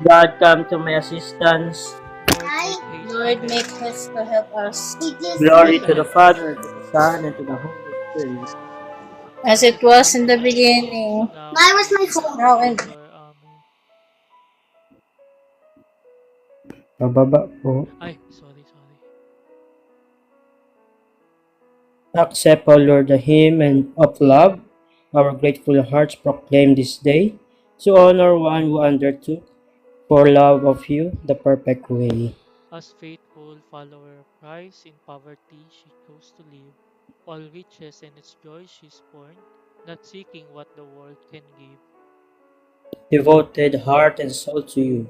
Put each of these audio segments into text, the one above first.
God, come to my assistance. Lord, make haste to help us. Glory to the Father, and to the Son, and to the Holy Spirit. As it was in the beginning, Now, was my phone? now and Amen. Pababa po. Ay, sorry. Accept, O Lord, the hymn and of love. Our grateful hearts proclaim this day to honor one who undertook, for love of you, the perfect way. As faithful follower of Christ, in poverty she chose to live. All riches and its joy she scorned, not seeking what the world can give. Devoted heart and soul to you,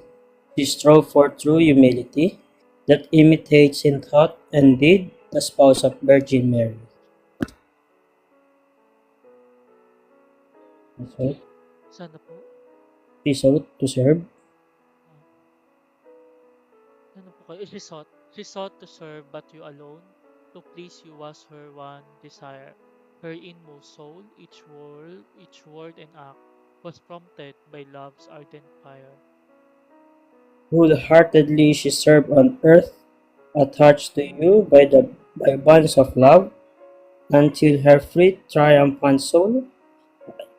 she strove for true humility that imitates in thought and deed the spouse of Virgin Mary. So, Sana po? she sought to serve. Ano po kayo? She sought to serve but you alone. To please you was her one desire. Her inmost soul, each word and act, was prompted by love's ardent fire. Wholeheartedly she served on earth, attached to you by bonds of love, until her free triumphant soul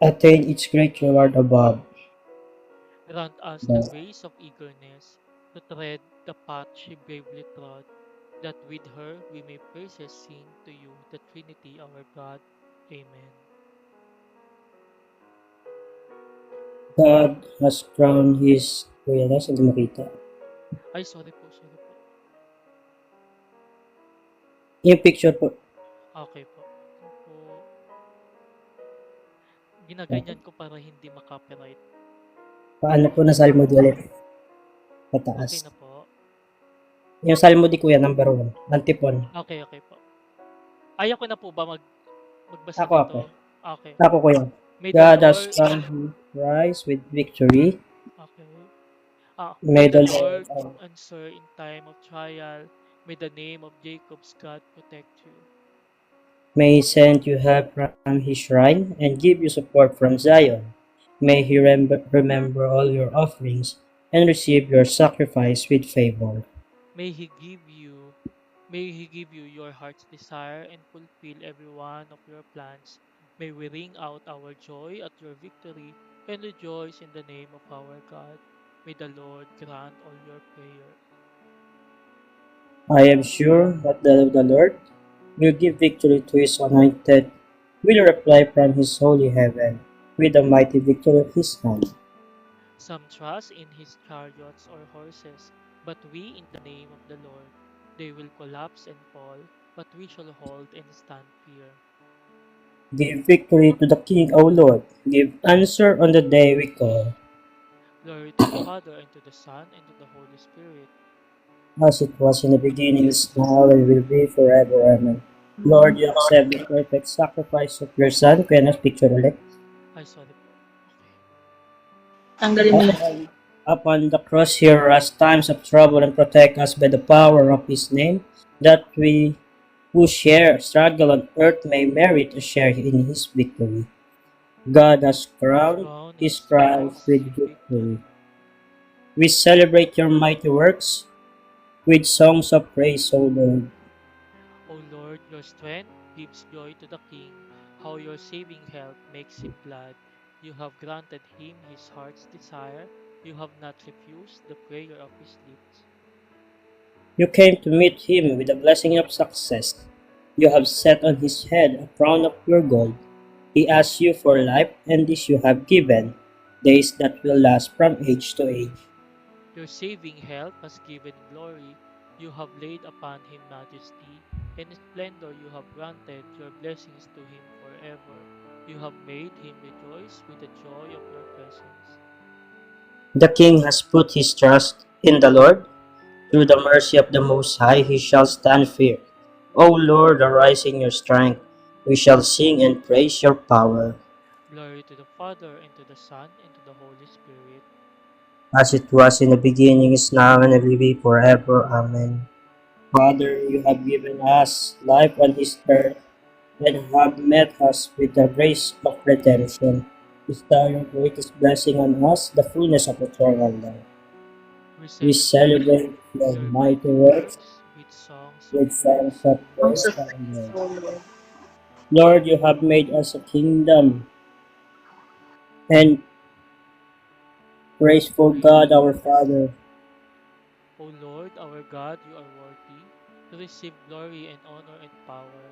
attained its great reward above. Grant us the The grace of eagerness to tread the path she bravely trod, that with her we may praises sing to you, the Trinity our God. Amen. God has crowned his kuya na sa makita. Ay, sorry po. Yung picture po. Okay po. Ito po, ginaganyan ko para hindi makopyright. Paano po na salmo di ulit? Okay Pataas. na po. Yung salmo di kuya, number 1. Antipon. Okay po. Ayaw ko na po ba magbasa Ako. nito? Okay. Ako kuya. May the God has Lord, crowned his rise with victory. okay. May May the the Lord Lord answer in time of trial. May the name of Jacob's God protect you. may he send you help from his shrine and give you support from Zion. May he remember all your offerings and receive your sacrifice with favor. May He give you, may He give you your heart's desire and fulfill every one of your plans. May we ring out our joy at your victory and rejoice in the name of our God. May the Lord grant all your prayer. I am sure that the Lord will give victory to his anointed, will reply from his holy heaven with the mighty victory of his hand. Some trust in his chariots or horses, but we in the name of the Lord. They will collapse and fall, but we shall hold and stand firm. Give victory to the King, O Lord. Give answer on the day we call. Glory to the Father, and to the Son, and to the Holy Spirit. As it was in the beginning, is now, and will be forever. Amen. Lord, you accept the perfect sacrifice of your Son. Kaya na picture ulit. Ay, sorry po. tanggalin mo na. Upon the cross, hear us times of trouble and protect us by the power of his name, that we who share struggle on earth may merit a share in his victory. God has crowned Crown his his Christ Christ with with victory. victory. We celebrate your mighty works with songs of praise, O Lord. O Lord, your strength gives joy to the King. How your saving help makes him glad. You have granted him his heart's desire. You have not refused the prayer of his lips. You came to meet him with the blessing of success. You have set on his head a crown of pure gold. He asks you for life, and this you have given, days that will last from age to age. Your saving help has given glory. You have laid upon him majesty. In splendor you have granted your blessings to him forever. You have made him rejoice with the joy of your presence. The king has put his trust in the Lord. Through the mercy of the Most High he shall stand firm. O Lord, arise in your strength. We shall sing and praise your power. Glory to the Father, and to the Son, and to the Holy Spirit. As it was in the beginning, is now, and will be forever. Amen. Father, you have given us life on this earth, and have met us with the grace of redemption. Bestow your greatest blessing on us, the fullness of eternal life. We celebrate your mighty works with songs of with songs praise. of Songs praise of to our praise, Lord. O Lord. Lord, you have made us a kingdom and praise for God our Father. O Lord, our God, you are worthy to receive glory and honor and power.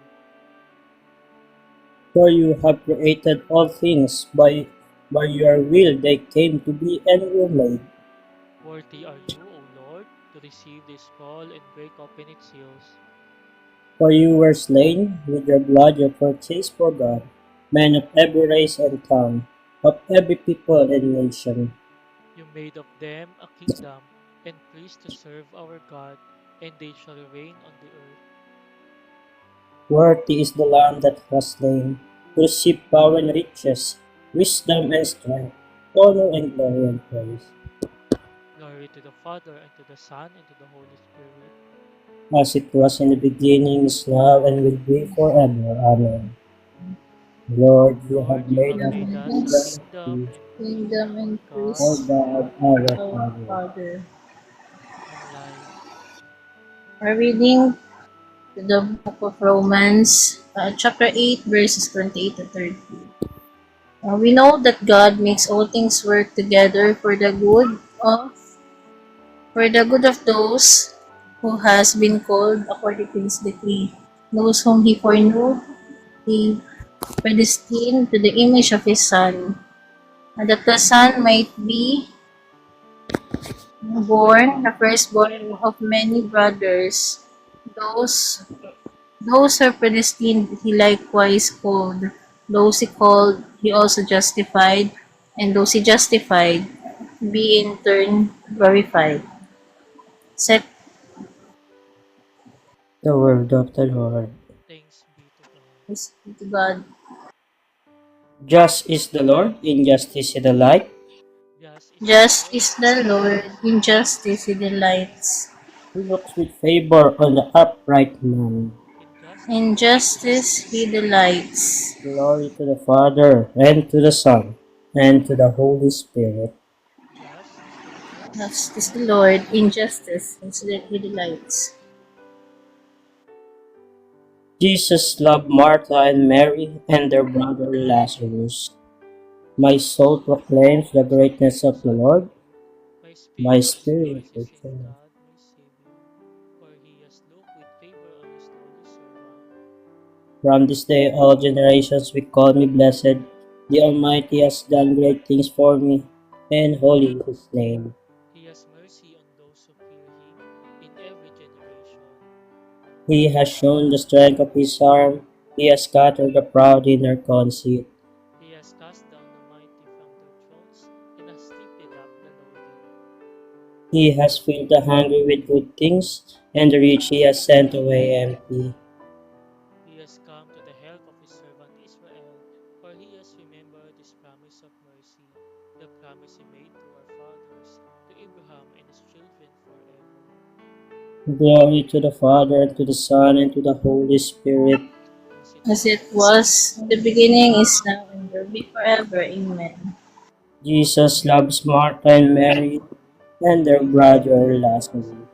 For you have created all things by your will they came to be and were made. Worthy are you, O Lord, to receive this scroll and break open its seals. For you were slain, with your blood you purchased for God, men of every race and tongue, of every people and nation. You made of them a kingdom and priests to serve our God, and they shall reign on the earth. Worthy is the Lamb that was slain, to receive power and riches, wisdom and strength, honor and glory and praise. Glory to the Father, and to the Son, and to the Holy Spirit. As it was in the beginning, is now, and will be forever. Amen. Lord, you Lord, have you made have us made a us a Yes. kingdom kingdom and priest to Kingdom our and God, for praise, God our our Father. Father. long life. Our reading to the book of Romans, chapter 8, verses 28 to 30. We know that God makes all things work together for the good of those who has been called according to his decree. Those whom he foreknew, he predestined to the image of his son, and that the son might be born, the firstborn of many brothers. Those those who are predestined, he likewise called. Those he called, he also justified. And those he justified, be in turn glorified. Set The word of the Lord. Thanks be to God. to God. Just is the Lord, in justice he delight. Just is the Just Lord, is the Lord, in justice he delights. He looks with favor on the upright man. in In justice he justice he delights. delights. Glory to the Father, and to the Son, and to the Holy Spirit. Just is the Lord, in Just is the justice Lord, he in delights. justice he delights. Jesus loved Martha and Mary and their brother Lazarus. My soul proclaims the greatness of the Lord. My My spirit spirit rejoices in rejoices. God, my Savior, for he has looked with favor on his lowly servant. From this day all generations will call me blessed. The Almighty has done great things for me, and holy is his name. He has mercy on those who fear him in every generation. He has shown the strength of his arm. He has scattered the proud in their conceit. He has cast down the mighty from their thrones and has lifted up the lowly. He has filled the hungry with good things, and the rich he has sent away empty. He has come to the help of his servant Israel, for he has remembered his promise of mercy, the promise he made to our fathers, to Abraham and his children forever. Glory to the Father, and to the Son, and to the Holy Spirit. As it As it was in the was in the beginning, is beginning, now, is now, and will be forever. Amen. Jesus loves Martha and Mary, and their and their brother brother Lazarus. Lazarus.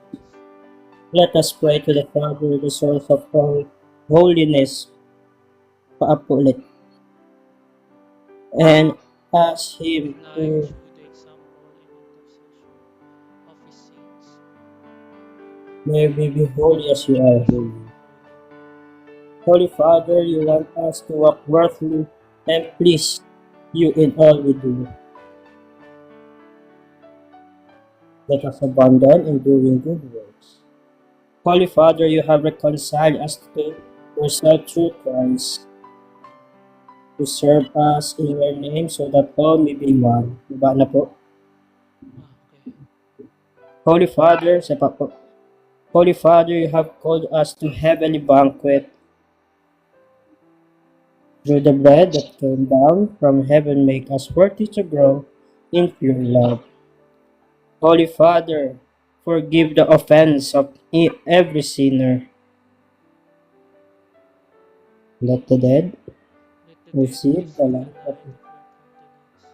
Let us pray to the Father, the source of all holiness, paapulit, and ask him Like to through the example and intercession of his saints, may we be holy as you are as you holy. are holy. Holy Father, you want us to walk worthily and please you in all we do. Let us abandon in doing good works. Holy Father, you have reconciled us to yourself through Christ. Preserve us in your name so that all may be one. Diba na po? Okay. Holy Father, sa papo. Holy Father, you have called us to heavenly banquet through the bread that came down from heaven. Make us worthy to grow in pure love. Holy Father, forgive the offense of every sinner. Let the dead Let the dead receive the receive the life of light of your countenance.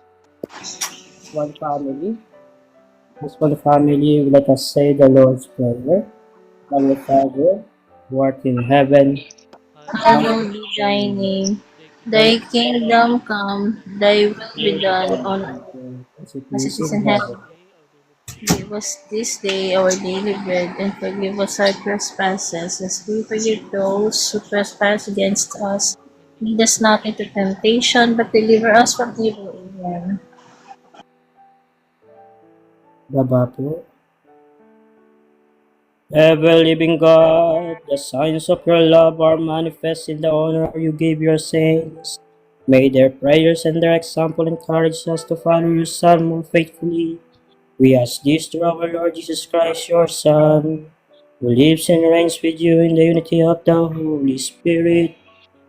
one family. As for the family, let us say the Lord's Prayer. Our Father, who art in heaven, Hallowed be thy name. Thy kingdom come, thy will be done on earth as it as it is is in in heaven. heaven. Give us this day our daily bread, and forgive us our trespasses, as we forgive those who trespass against us. Lead us not into temptation, but deliver us from evil. Amen. Baba po. Ever-living God, the signs of your love are manifest in the honor you gave your saints. May their prayers and their example encourage us to follow your Son more faithfully. We ask this through our Lord Jesus Christ, your Son, who lives and reigns with you in the unity of the Holy Spirit,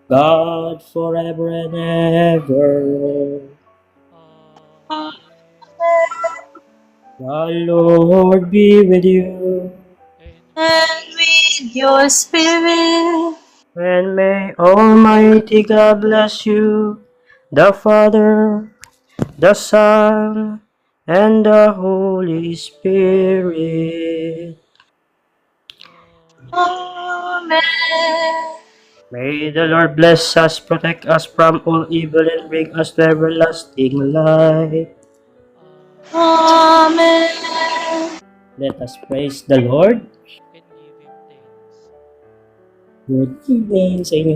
God forever and ever. The Lord be with you, And with your spirit. and may Almighty God bless you, the Father, the Son, and the Holy Spirit. Amen. May the Lord bless us, protect us from all evil, and bring us to everlasting life. Amen. Let us praise the Lord. and give him thanks. Good evening sa inyo.